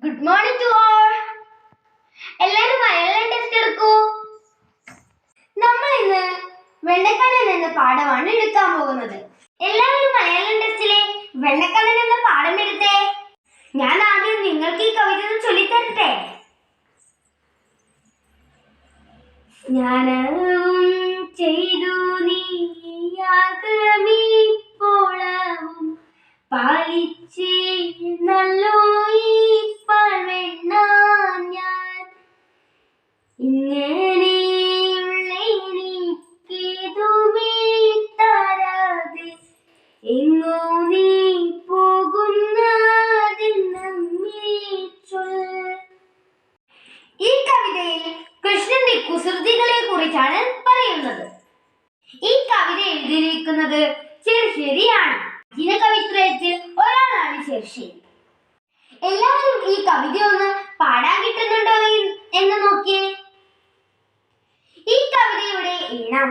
Good morning to all. എല്ലാവരും Malayalam test എടുക്കൂ. നമ്മൾ ഇന്ന് വെണ്ണക്കണ്ണൻ എന്ന പാഠമാണ് എടുക്കാൻ പോകുന്നത്. എല്ലാവരും മലയാളം ടെസ്റ്റിലെ വെണ്ണക്കണ്ണൻ എന്ന പാഠം എടുത്തേ. ഞാൻ ആദ്യം നിങ്ങൾക്ക് ഈ കവിത ചൊല്ലിത്തരട്ടെ. ജ്ഞാനവും ചെയ്തു നീയാകമീപ്പോളവും പാലിച്ചേ നല്ലോ ഈ പഴവെണ്ണ ഞാൻ ഇങ്ങനെയുള്ള എനിക്കേതുമേ തരാതെ എങ്ങോ നീ പോകുന്നതെന്നമ്മേ ചൊല്ല്. ഈ കവിതയിൽ കൃഷ്ണന്റെ കുസൃതികളെ കുറിച്ചാണ് പറയുന്നത്. ഈ കവിത എഴുതിയിരിക്കുന്നത് ചെറുശ്ശേരിയാണ്. കവിത്രയത്തിൽ ഒരാളാണ് ചെറുശ്ശേരി. എല്ലാവരും ഈ കവിത ഒന്ന് പാടാൻ കിട്ടുന്നുണ്ടോ എന്ന് നോക്കിയേ. ഈ കവിതയുടെ ഈണം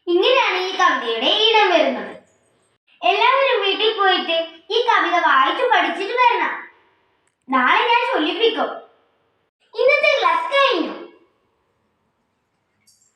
ഇങ്ങനെയാണ് ഈ കവിതയുടെ ഈണം വരുന്നത്. എല്ലാവരും വീട്ടിൽ പോയിട്ട് ഈ കവിത വായിച്ചു പഠിച്ചിട്ട് വരണം. നാളെ ഞാൻ ചൊല്ലിപ്പിക്കും. ഇന്നത്തെ ക്ലാസ് കഴിഞ്ഞു.